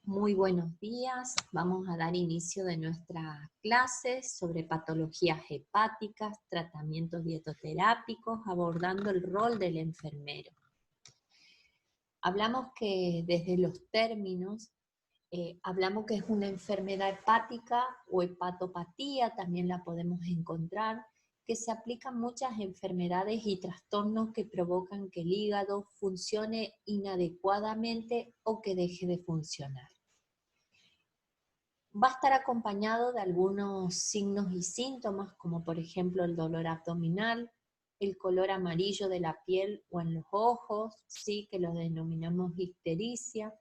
Muy buenos días, vamos a dar inicio de nuestra clase sobre patologías hepáticas, tratamientos dietoterápicos, abordando el rol del enfermero. Hablamos que desde los términos, hablamos que es una enfermedad hepática o hepatopatía, también la podemos encontrar, que se aplican muchas enfermedades y trastornos que provocan que el hígado funcione inadecuadamente o que deje de funcionar. Va a estar acompañado de algunos signos y síntomas, como por ejemplo el dolor abdominal, el color amarillo de la piel o en los ojos, ¿sí? Que los denominamos ictericia,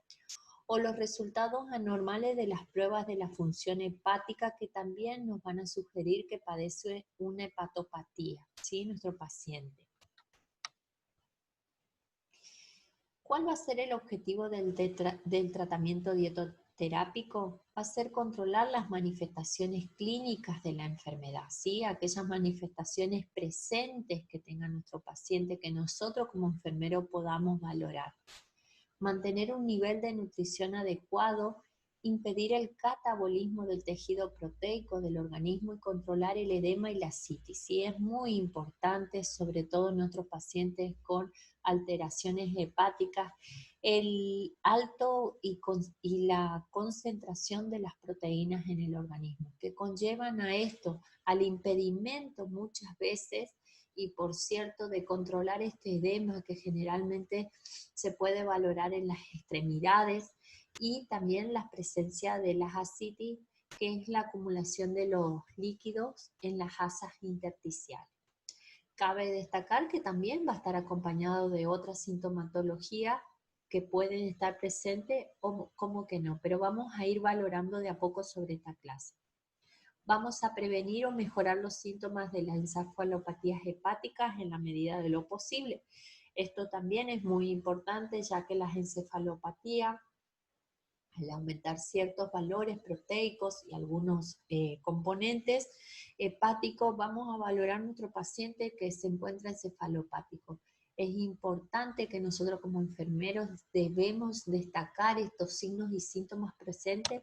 o los resultados anormales de las pruebas de la función hepática que también nos van a sugerir que padece una hepatopatía, ¿sí? Nuestro paciente. ¿Cuál va a ser el objetivo del tratamiento dietoterápico? Va a ser controlar las manifestaciones clínicas de la enfermedad, ¿sí? Aquellas manifestaciones presentes que tenga nuestro paciente que nosotros como enfermero podamos valorar. Mantener un nivel de nutrición adecuado, impedir el catabolismo del tejido proteico del organismo y controlar el edema y la ascitis. ¿Sí? Es muy importante, sobre todo en nuestros pacientes con alteraciones hepáticas, el alto y la concentración de las proteínas en el organismo, que conllevan a esto, al impedimento muchas veces, y por cierto, de controlar este edema que generalmente se puede valorar en las extremidades, y también la presencia de las ascitis, que es la acumulación de los líquidos en las asas intersticiales. Cabe destacar que también va a estar acompañado de otra sintomatología que pueden estar presentes o como que no, pero vamos a ir valorando de a poco sobre esta clase. Vamos a prevenir o mejorar los síntomas de las encefalopatías hepáticas en la medida de lo posible. Esto también es muy importante, ya que las encefalopatías, al aumentar ciertos valores proteicos y algunos componentes hepáticos, vamos a valorar a nuestro paciente que se encuentra encefalopático. Es importante que nosotros como enfermeros debemos destacar estos signos y síntomas presentes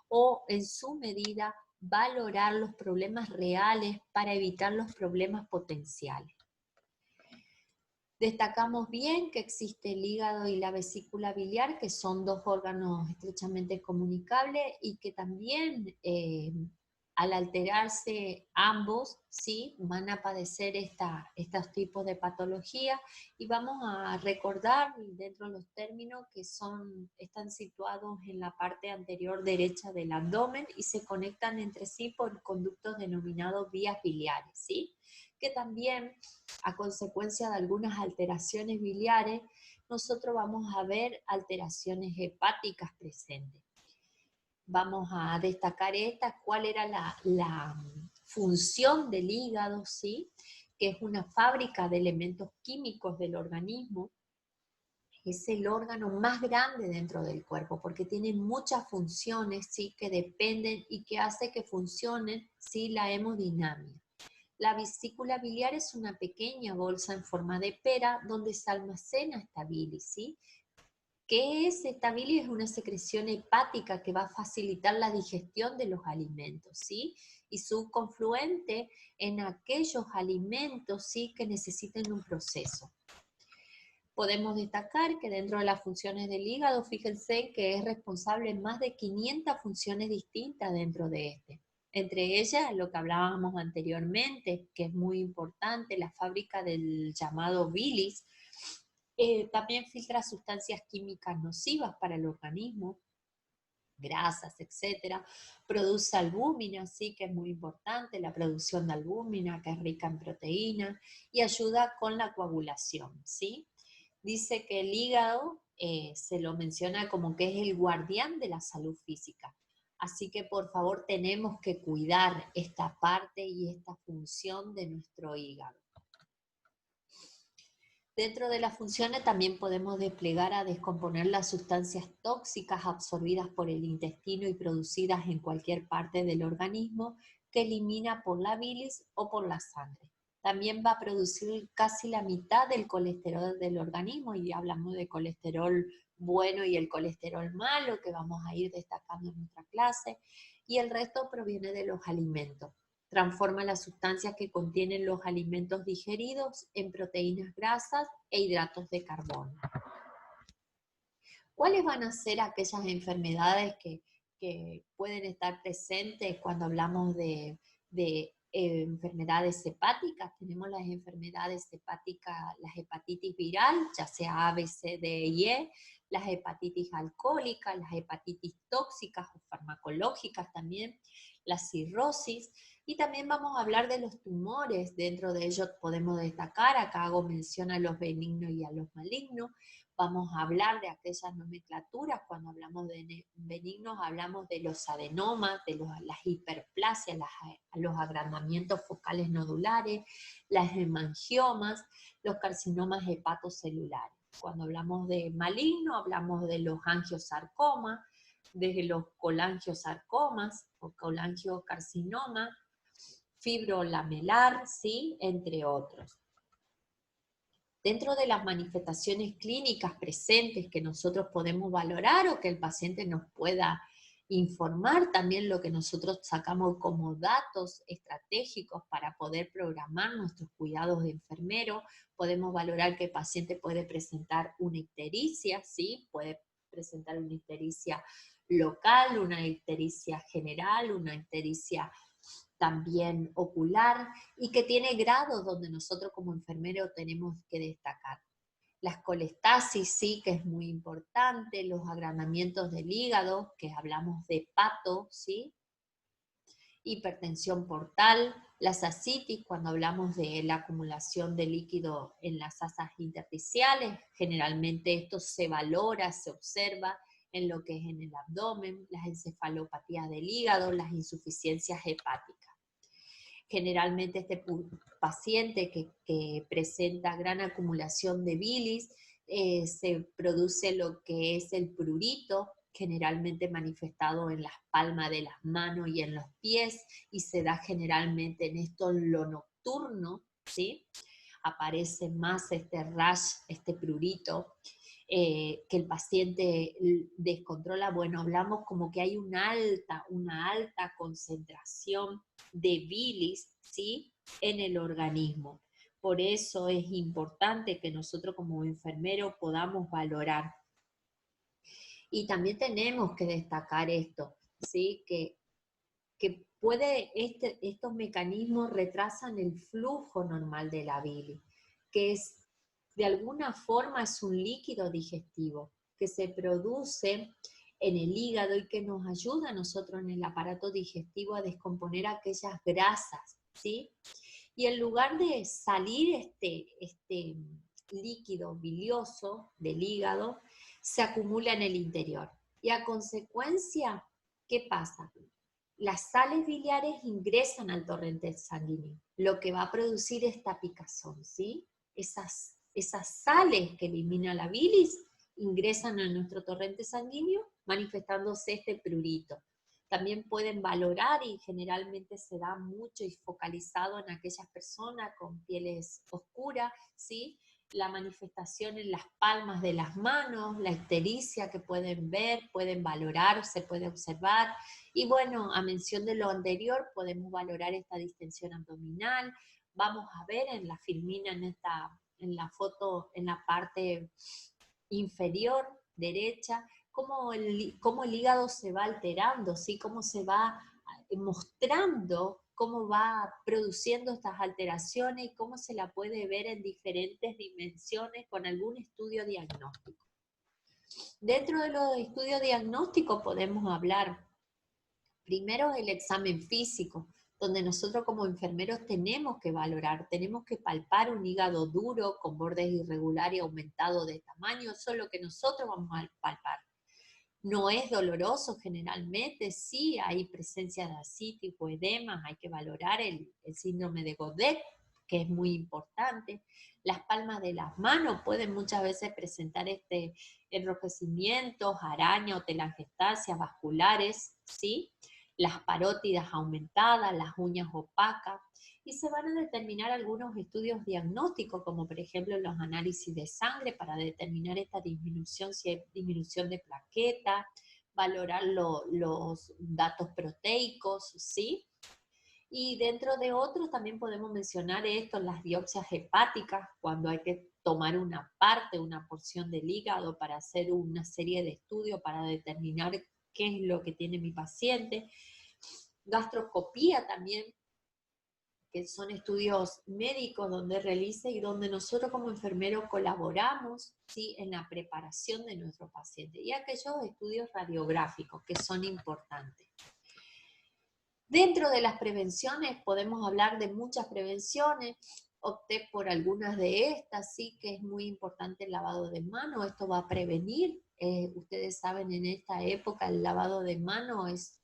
o en su medida valorar los problemas reales para evitar los problemas potenciales. Destacamos bien que existe el hígado y la vesícula biliar, que son dos órganos estrechamente comunicables y que también al alterarse ambos, ¿sí? Van a padecer estos tipos de patologías, y vamos a recordar dentro de los términos que están situados en la parte anterior derecha del abdomen y se conectan entre sí por conductos denominados vías biliares, ¿sí? Que también, a consecuencia de algunas alteraciones biliares, nosotros vamos a ver alteraciones hepáticas presentes. Vamos a destacar cuál era la función del hígado, ¿sí? Que es una fábrica de elementos químicos del organismo. Es el órgano más grande dentro del cuerpo porque tiene muchas funciones, ¿sí? Que dependen y que hace que funcionen, ¿sí? La hemodinámica. La vesícula biliar es una pequeña bolsa en forma de pera donde se almacena esta bilis, ¿sí? ¿Qué es esta bilis? Es una secreción hepática que va a facilitar la digestión de los alimentos, ¿sí? Y su confluente en aquellos alimentos, ¿sí? Que necesiten un proceso. Podemos destacar que dentro de las funciones del hígado, fíjense que es responsable en más de 500 funciones distintas dentro de este. Entre ellas, lo que hablábamos anteriormente, que es muy importante, la fábrica del llamado bilis, también filtra sustancias químicas nocivas para el organismo, grasas, etcétera. Produce albúmina, sí, que es muy importante, la producción de albúmina, que es rica en proteínas, y ayuda con la coagulación, ¿sí? Dice que el hígado se lo menciona como que es el guardián de la salud física. Así que por favor tenemos que cuidar esta parte y esta función de nuestro hígado. Dentro de las funciones también podemos desplegar a descomponer las sustancias tóxicas absorbidas por el intestino y producidas en cualquier parte del organismo, que elimina por la bilis o por la sangre. También va a producir casi la mitad del colesterol del organismo, y hablamos de colesterol bueno y el colesterol malo, que vamos a ir destacando en nuestra clase, y el resto proviene de los alimentos. Transforma las sustancias que contienen los alimentos digeridos en proteínas grasas e hidratos de carbono. ¿Cuáles van a ser aquellas enfermedades que pueden estar presentes cuando hablamos de enfermedades hepáticas? Tenemos las enfermedades hepáticas, la hepatitis viral, ya sea A, B, C, D y E, las hepatitis alcohólicas, las hepatitis tóxicas o farmacológicas también, la cirrosis, y también vamos a hablar de los tumores. Dentro de ellos podemos destacar, acá hago mención a los benignos y a los malignos. Vamos a hablar de aquellas nomenclaturas. Cuando hablamos de benignos hablamos de los adenomas, de las hiperplasias, los agrandamientos focales nodulares, las hemangiomas, los carcinomas hepatocelulares. Cuando hablamos de maligno hablamos de los angiosarcomas, de los colangiosarcomas o colangiocarcinoma, fibrolamelar, ¿sí? Entre otros. Dentro de las manifestaciones clínicas presentes que nosotros podemos valorar o que el paciente nos pueda informar, también lo que nosotros sacamos como datos estratégicos para poder programar nuestros cuidados de enfermero, podemos valorar que el paciente puede presentar una ictericia, ¿sí? Puede presentar una ictericia local, una ictericia general, una ictericia también ocular, y que tiene grados donde nosotros como enfermeros tenemos que destacar. Las colestasis, sí, que es muy importante, los agrandamientos del hígado, que hablamos de hepato, ¿sí? Hipertensión portal, las ascitis, cuando hablamos de la acumulación de líquido en las asas intersticiales, generalmente esto se valora, se observa en lo que es en el abdomen, las encefalopatías del hígado, las insuficiencias hepáticas. Generalmente este paciente que presenta gran acumulación de bilis, se produce lo que es el prurito, generalmente manifestado en las palmas de las manos y en los pies, y se da generalmente en esto en lo nocturno, ¿sí? Aparece más este rash, este prurito, que el paciente descontrola. Bueno, hablamos como que hay una alta concentración de bilis, ¿sí? En el organismo. Por eso es importante que nosotros como enfermeros podamos valorar. Y también tenemos que destacar esto, ¿sí? Que estos mecanismos retrasan el flujo normal de la bilis, que es, de alguna forma, es un líquido digestivo que se produce en el hígado y que nos ayuda a nosotros en el aparato digestivo a descomponer aquellas grasas, ¿sí? Y en lugar de salir este líquido bilioso del hígado, se acumula en el interior. Y a consecuencia, ¿qué pasa? Las sales biliares ingresan al torrente sanguíneo, lo que va a producir esta picazón, ¿sí? Esas sales que elimina la bilis ingresan a nuestro torrente sanguíneo manifestándose este prurito. También pueden valorar, y generalmente se da mucho y focalizado en aquellas personas con pieles oscuras, ¿sí? La manifestación en las palmas de las manos, la ictericia que pueden ver, pueden valorar, se puede observar. Y bueno, a mención de lo anterior, podemos valorar esta distensión abdominal. Vamos a ver en la filmina, en la foto, en la parte inferior derecha, cómo el hígado se va alterando, ¿sí? Cómo se va mostrando, cómo va produciendo estas alteraciones y cómo se la puede ver en diferentes dimensiones con algún estudio diagnóstico. Dentro de los estudios diagnósticos podemos hablar primero el examen físico, donde nosotros como enfermeros tenemos que valorar, tenemos que palpar un hígado duro con bordes irregulares aumentados de tamaño. Eso es lo que nosotros vamos a palpar. No es doloroso generalmente, sí hay presencia de ascitis o edemas, hay que valorar el síndrome de Godet, que es muy importante. Las palmas de las manos pueden muchas veces presentar enrojecimientos, araña o telangiectasias vasculares, ¿sí? Las parótidas aumentadas, las uñas opacas, y se van a determinar algunos estudios diagnósticos, como por ejemplo los análisis de sangre para determinar esta disminución, si hay disminución de plaqueta, valorar los datos proteicos, ¿sí? Y dentro de otros también podemos mencionar esto, las biopsias hepáticas, cuando hay que tomar una parte, una porción del hígado para hacer una serie de estudios para determinar qué es lo que tiene mi paciente. Gastroscopía también, que son estudios médicos donde realiza y donde nosotros como enfermeros colaboramos, ¿sí?, en la preparación de nuestro paciente. Y aquellos estudios radiográficos que son importantes. Dentro de las prevenciones podemos hablar de muchas prevenciones. Opté por algunas de estas, sí, que es muy importante el lavado de manos. Esto va a prevenir. Ustedes saben, en esta época el lavado de manos es...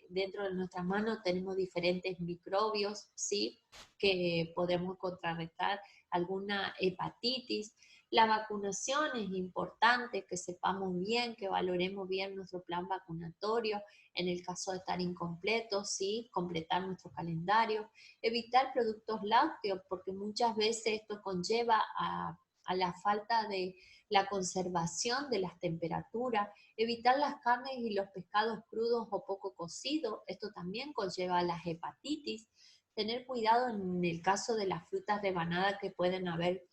dentro de nuestras manos tenemos diferentes microbios, ¿sí?, que podemos contrarrestar alguna hepatitis. La vacunación es importante, que sepamos bien, que valoremos bien nuestro plan vacunatorio. En el caso de estar incompletos, ¿sí?, completar nuestro calendario. Evitar productos lácteos, porque muchas veces esto conlleva a la falta de la conservación de las temperaturas. Evitar las carnes y los pescados crudos o poco cocidos, esto también conlleva a las hepatitis. Tener cuidado en el caso de las frutas rebanadas que pueden haber,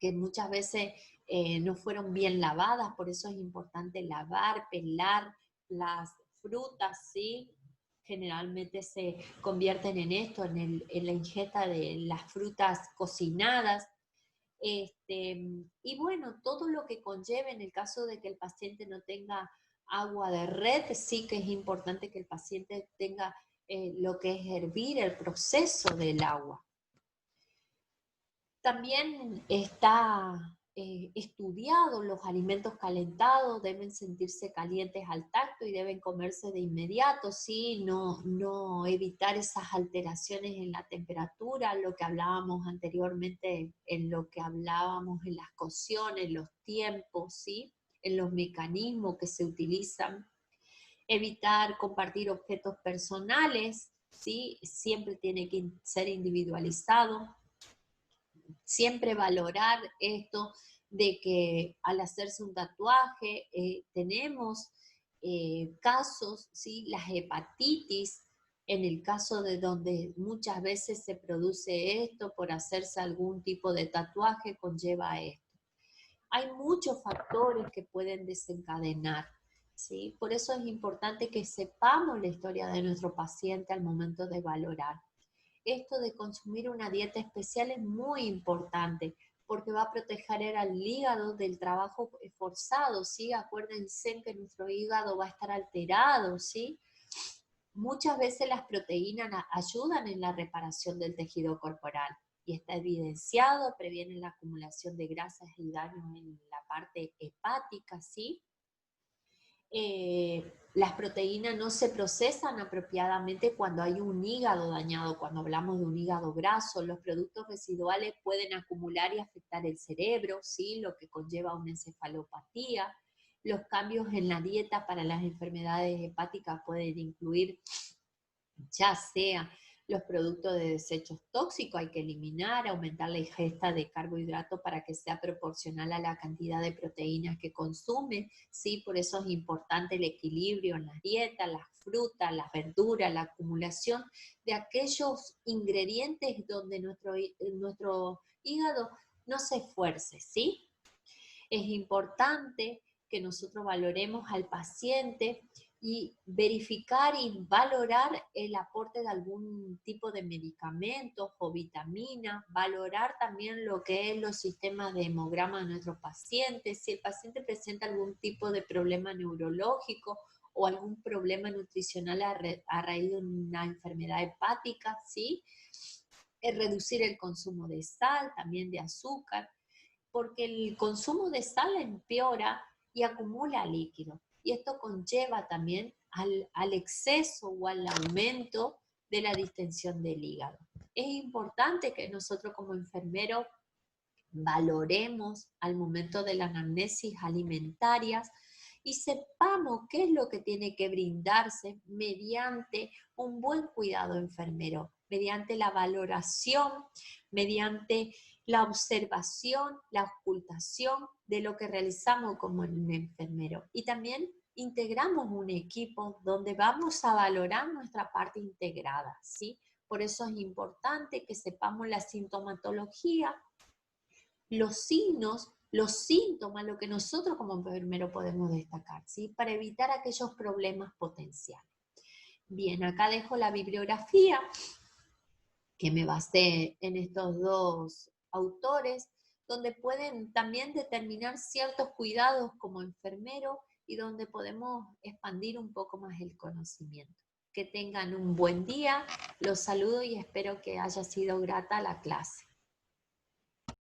que muchas veces no fueron bien lavadas, por eso es importante lavar, pelar las frutas, ¿sí? Generalmente se convierten en esto, en la ingesta de las frutas cocinadas. Y bueno, todo lo que conlleve en el caso de que el paciente no tenga agua de red, sí que es importante que el paciente tenga lo que es hervir, el proceso del agua. También está estudiado, los alimentos calentados deben sentirse calientes al tacto y deben comerse de inmediato, ¿sí? No evitar esas alteraciones en la temperatura, lo que hablábamos anteriormente, en lo que hablábamos en las cocciones, los tiempos, ¿sí?, en los mecanismos que se utilizan. Evitar compartir objetos personales, ¿sí? Siempre tiene que ser individualizado. Siempre valorar esto de que al hacerse un tatuaje tenemos casos, ¿sí?, las hepatitis, en el caso de donde muchas veces se produce esto por hacerse algún tipo de tatuaje, conlleva esto. Hay muchos factores que pueden desencadenar, ¿sí? Por eso es importante que sepamos la historia de nuestro paciente al momento de valorar. Esto de consumir una dieta especial es muy importante porque va a proteger al hígado del trabajo forzado, ¿sí? Acuérdense que nuestro hígado va a estar alterado, ¿sí? Muchas veces las proteínas ayudan en la reparación del tejido corporal y está evidenciado, previenen la acumulación de grasas y daños en la parte hepática, ¿sí? Las proteínas no se procesan apropiadamente cuando hay un hígado dañado. Cuando hablamos de un hígado graso, los productos residuales pueden acumular y afectar el cerebro, ¿sí?, lo que conlleva una encefalopatía. Los cambios en la dieta para las enfermedades hepáticas pueden incluir ya sea los productos de desechos tóxicos, hay que eliminar, aumentar la ingesta de carbohidratos para que sea proporcional a la cantidad de proteínas que consume, ¿sí? Por eso es importante el equilibrio en las dietas, las frutas, las verduras, la acumulación de aquellos ingredientes donde nuestro hígado no se esfuerce, ¿sí? Es importante que nosotros valoremos al paciente y verificar y valorar el aporte de algún tipo de medicamentos o vitaminas, valorar también lo que es los sistemas de hemograma de nuestros pacientes, si el paciente presenta algún tipo de problema neurológico o algún problema nutricional a raíz de una enfermedad hepática, ¿sí? Reducir el consumo de sal, también de azúcar, porque el consumo de sal empeora y acumula líquido. Y esto conlleva también al exceso o al aumento de la distensión del hígado. Es importante que nosotros como enfermeros valoremos al momento de la anamnesis alimentarias y sepamos qué es lo que tiene que brindarse mediante un buen cuidado enfermero, mediante la valoración, mediante la observación, la ocultación de lo que realizamos como un enfermero. Y también integramos un equipo donde vamos a valorar nuestra parte integrada, ¿sí? Por eso es importante que sepamos la sintomatología, los signos, los síntomas, lo que nosotros como enfermero podemos destacar, ¿sí? Para evitar aquellos problemas potenciales. Bien, acá dejo la bibliografía que me basé en estos dos autores, donde pueden también determinar ciertos cuidados como enfermero y donde podemos expandir un poco más el conocimiento. Que tengan un buen día, los saludo y espero que haya sido grata la clase.